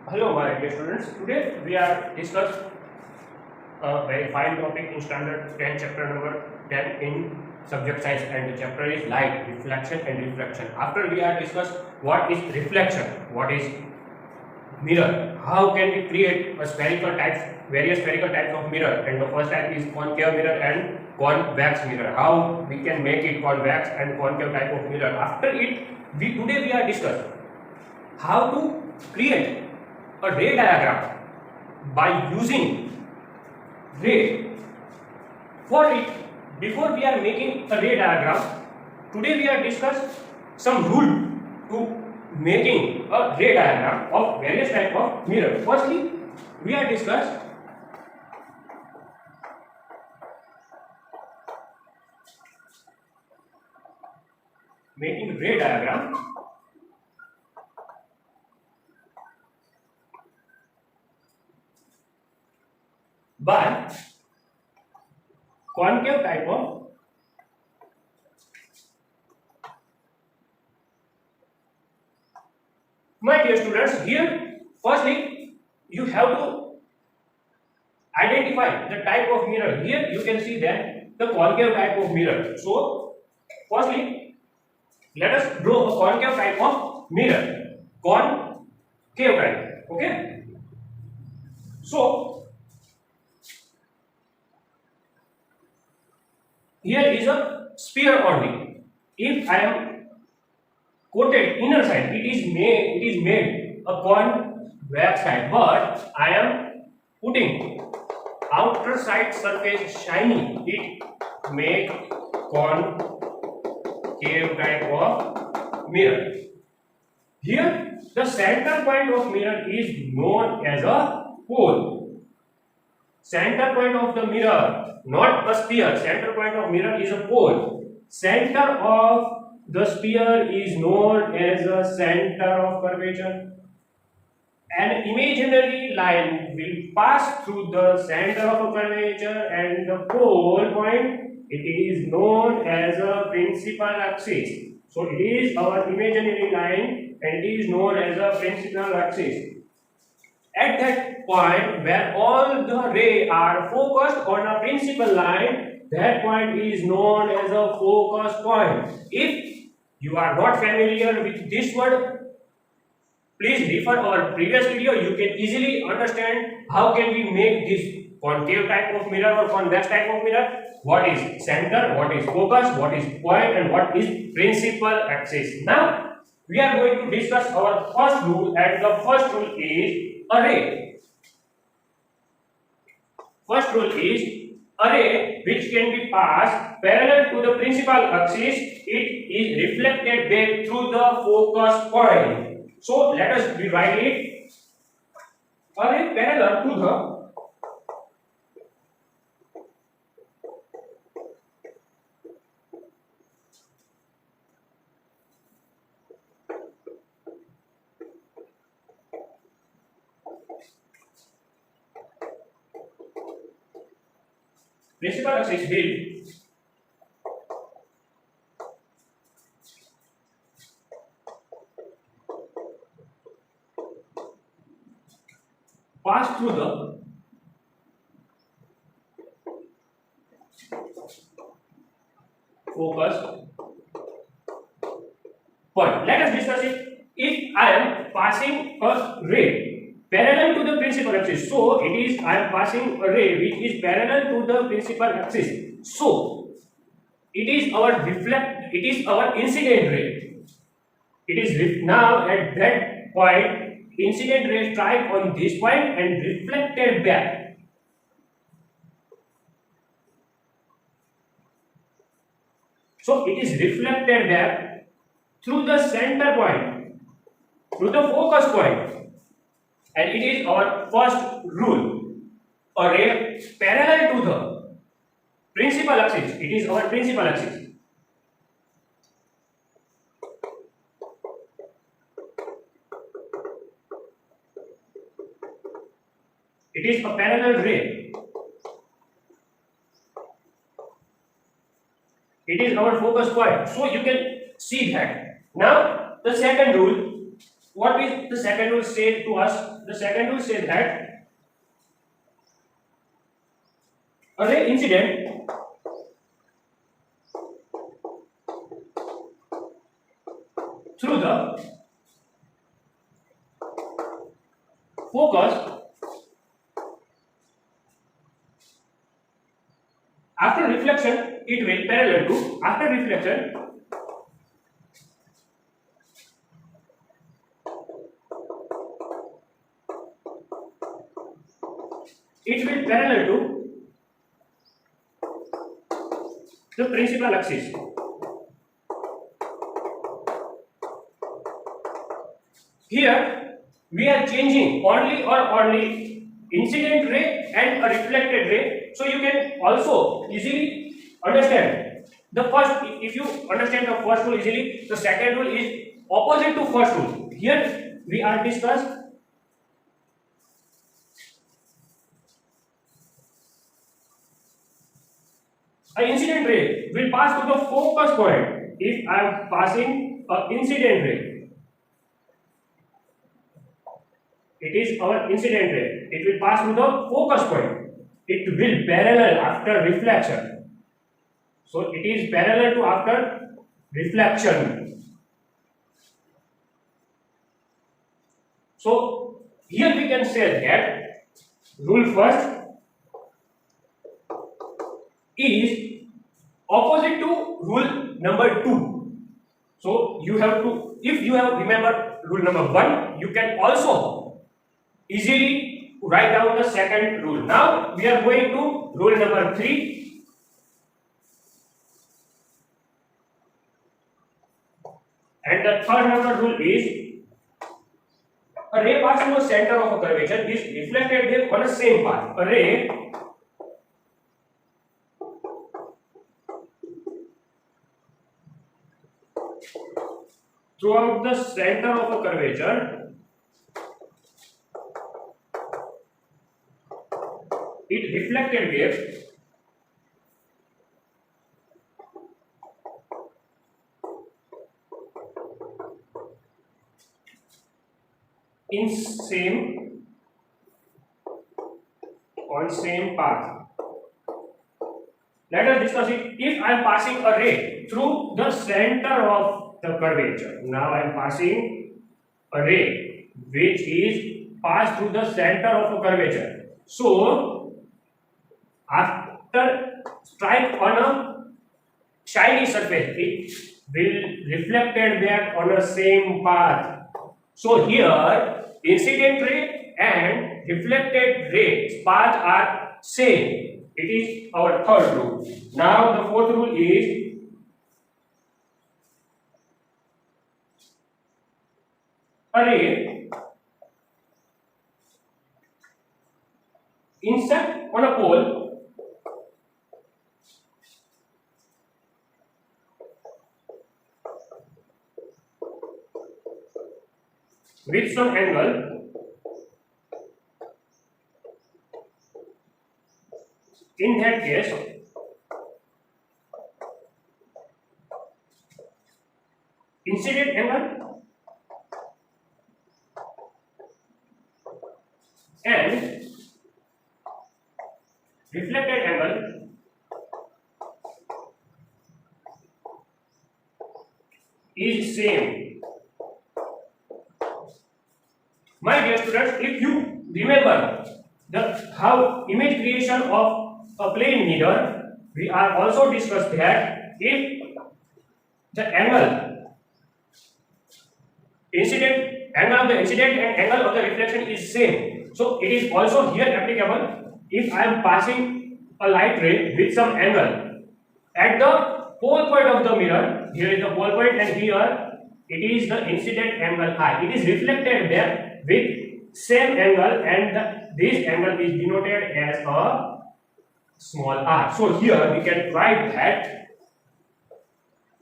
Hello, my dear students. Today we are discuss a very fine topic in standard 10, chapter number 10 in subject science, and the chapter is light, reflection and refraction. After we are discuss what is reflection, what is mirror, how can we create a spherical types, various spherical types of mirror, and the first type is concave mirror and convex mirror. How we can make it convex and concave type of mirror. After it, today we are discuss how to create a ray diagram by using ray. For it, before we are making a ray diagram, today we are discuss some rule to making a ray diagram of various type of mirror. Firstly, we are discuss making ray diagram by concave type of my dear students. Here firstly you have to identify the type of mirror. Here you can see that the concave type of mirror. So firstly let us draw a concave type of mirror. Concave type. Okay, so here is a sphere only. If I am coated inner side, it is made a convex side, but I am putting outer side surface shiny, it make concave type of mirror. Here the center point of mirror is known as a pole. Center point of the mirror, not a sphere. Center point of mirror is a pole. Center of the sphere is known as a center of curvature. An imaginary line will pass through the center of a curvature, and the pole point, it is known as a principal axis. So it is our imaginary line and it is known as a principal axis. At that point where all the rays are focused on a principal line, that point is known as a focus point. If you are not familiar with this word, please refer our previous video. You can easily understand how can we make this concave type of mirror or convex type of mirror. What is center, what is focus, what is point, and what is principal axis. Now we are going to discuss our first rule, and the first rule is a ray. First rule is a ray which can be passed parallel to the principal axis, it is reflected back through the focus point. So let us rewrite it. A ray parallel to the principal axis will pass through the focus point. Let us discuss it. If I am passing a ray parallel to the principal axis, so it is I am passing a ray which is parallel to the principal axis. So it is our incident ray. It is now at that point, incident ray strike on this point and reflected back. So it is reflected back through the center point, through the focus point, and it is our first rule. A ray parallel to the principal axis, it is our principal axis. It is a parallel ray. It is our focus point. So you can see that. Now the second rule, what is the second rule say to us? The second rule says that a ray incident through the focus after reflection it will parallel to after reflection it will parallel to the principal axis. Here we are changing only incident ray and a reflected ray, so you can also easily understand the first. If you understand the first rule easily, the second rule is opposite to first rule. Here we are discussed an incident ray will pass through the focus point. If I am passing an incident ray, it is our incident ray. It will pass through the focus point. It will parallel after reflection. So it is parallel to after reflection. So here we can say that rule first is opposite to rule number 2. So you have to, if you have remembered rule number 1, you can also easily write down the second rule. Now we are going to rule number 3. And the third number rule is a ray passing through the center of a curvature is reflected on the same path. A ray throughout the center of a curvature, it reflected wave in same path. Let us discuss it. If I am passing a ray through the center of the curvature, now I am passing a ray which is passed through the center of a curvature. So after strike on a shiny surface, it will reflected back on the same path. So here incident ray and reflected ray path are same. It is our third rule. Now the fourth rule is a ray inset on a pole with some angle in that case incident angle and reflected angle is same. My dear students, if you remember the how image creation of a plane mirror, we are also discussed that if the angle of the incident and angle of the reflection is same, so it is also here applicable. If I am passing a light ray with some angle at the pole point of the mirror, here is the pole point and here it is the incident angle I. It is reflected there with same angle and this angle is denoted as a small r. So here we can write that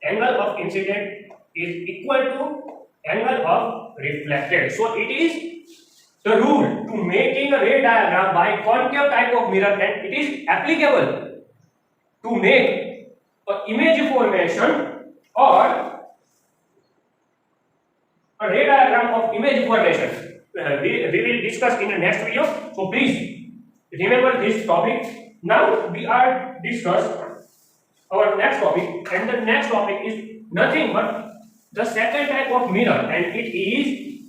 angle of incident is equal to angle of reflected. So it is the rule to making a ray diagram by concave type of mirror, and it is applicable to make an image formation or a ray diagram of image information. We will discuss in the next video. So please remember this topic. Now we are discuss our next topic, and the next topic is nothing but the second type of mirror, and it is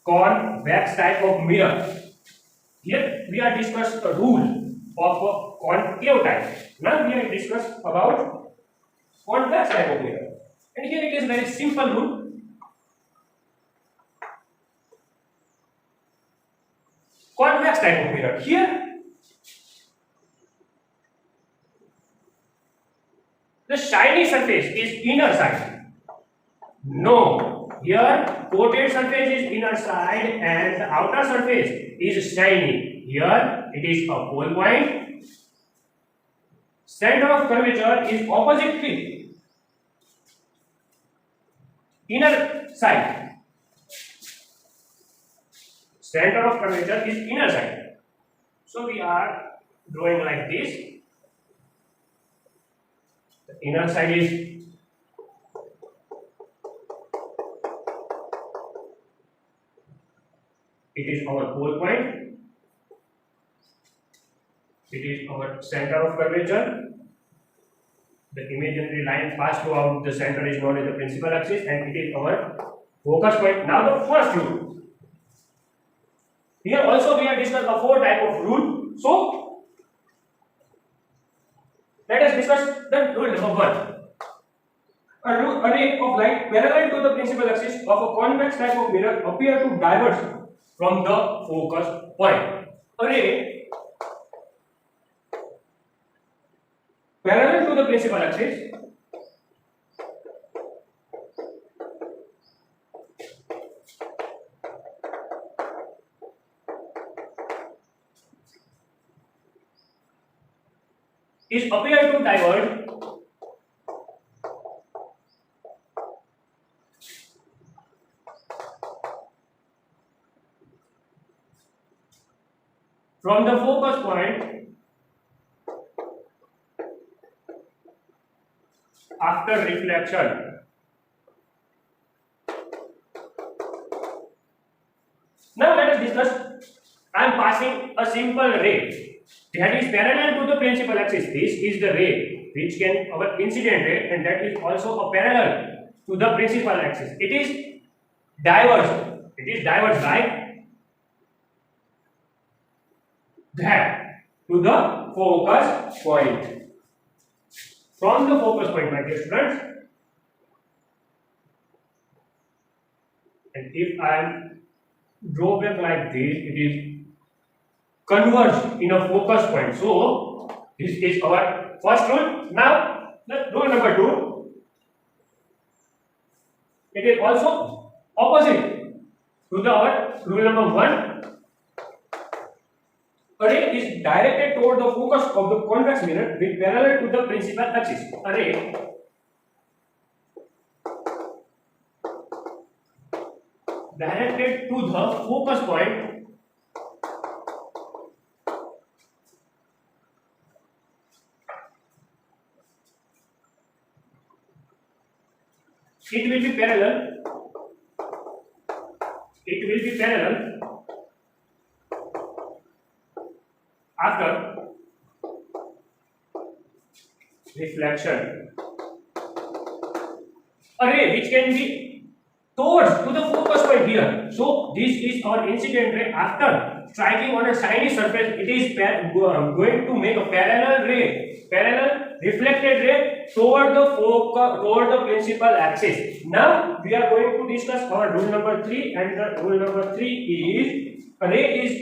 convex type of mirror. Here we are discuss a rule of a concave type. Now we are discuss about convex type of mirror, and here it is very simple rule. Convex type of mirror. Here the shiny surface is inner side. No, here coated surface is inner side and the outer surface is shiny. Here it is a pole point. Center of curvature is oppositely inner side. Center of curvature is inner side. So we are drawing like this. The inner side is it is our pole point. It is our center of curvature. The imaginary line passed throughout the center is known as the principal axis, and it is our focus point. Now the first rule. Here also we have discussed a 4 type of rule. So let us discuss the rule number 1. A ray of light parallel to the principal axis of a convex type of mirror appear to diverge from the focus point. A ray parallel to the principal axis is appear to diverge from the focus point after reflection. Now let us discuss. I am passing a simple ray that is parallel to the principal axis. This is the ray which can our incident ray, and that is also a parallel to the principal axis. It is diverged. It is diverged like that to the focus point. From the focus point, my dear students. And if I am draw back like this, it is converge in a focus point. So this is our first rule. Now the rule number 2. It is also opposite to the our rule number 1. A ray is directed toward the focus of the convex mirror with parallel to the principal axis. A ray directed to the focus point it will be parallel after reflection. A ray which can be towards to the focus point here. So this is our incident ray. After striking on a shiny surface, it is going to make a parallel reflected ray toward the principal axis. Now we are going to discuss our rule number 3, and the rule number 3 is a ray is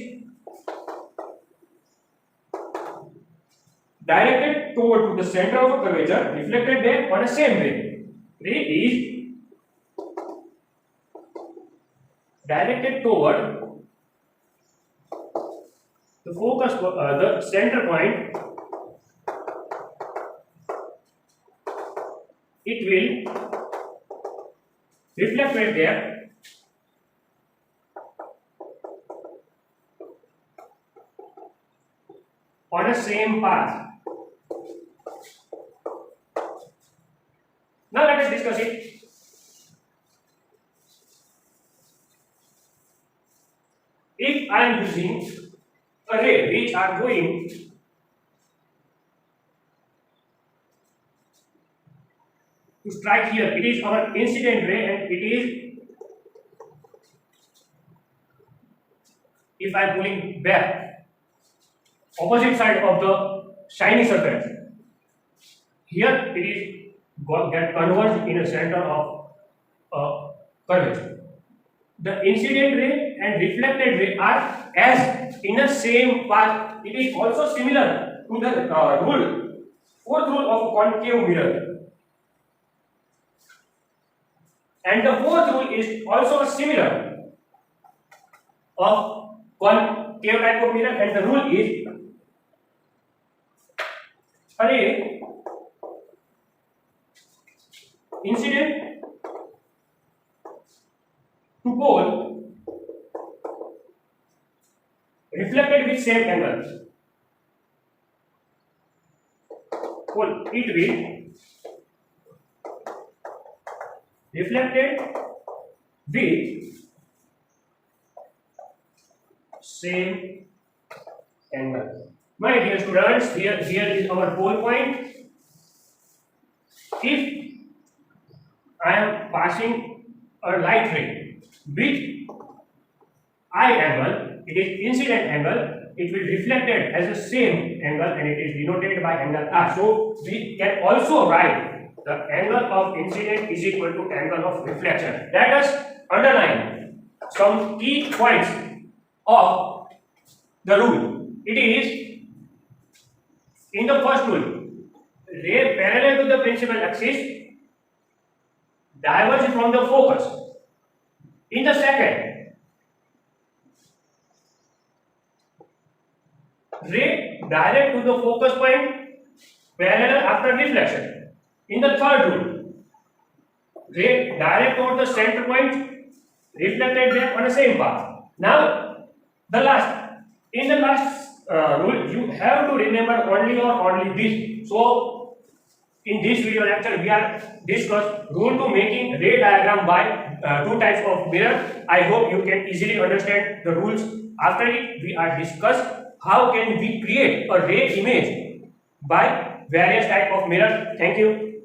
directed toward to the center of a curvature, reflected back on a same ray. Ray is directed toward the focus, the center point. It will reflect right there on a same path. Now let us discuss it. if I am using a ray which are going to strike here, it is our incident ray, and it is, if I am pulling back opposite side of the shiny surface, here it is get converged in a center of curvature. The incident ray and reflected ray are as in the same path. It is also similar to the fourth rule of concave mirror. And the fourth rule is also similar of concave type of mirror, and the rule is a ray incident to pole reflected with same angle. Pole, it will reflected with same angle. My dear students, here is our pole point. If I am passing a light ray with I angle, it is incident angle, it will reflected as the same angle, and it is denoted by angle R. So we can also write the angle of incident is equal to angle of reflection. Let us underline some key points of the rule. It is, in the first rule, ray parallel to the principal axis diverge from the focus. In the second, ray direct to the focus point parallel after reflection. In the third rule, ray direct toward the center point reflected back on the same path. Now, in the last rule, you have to remember only this. So, in this video lecture, we are discuss rule to making ray diagram by two types of mirror. I hope you can easily understand the rules. After it, we are discuss how can we create a ray image by various type of mirror. Thank you.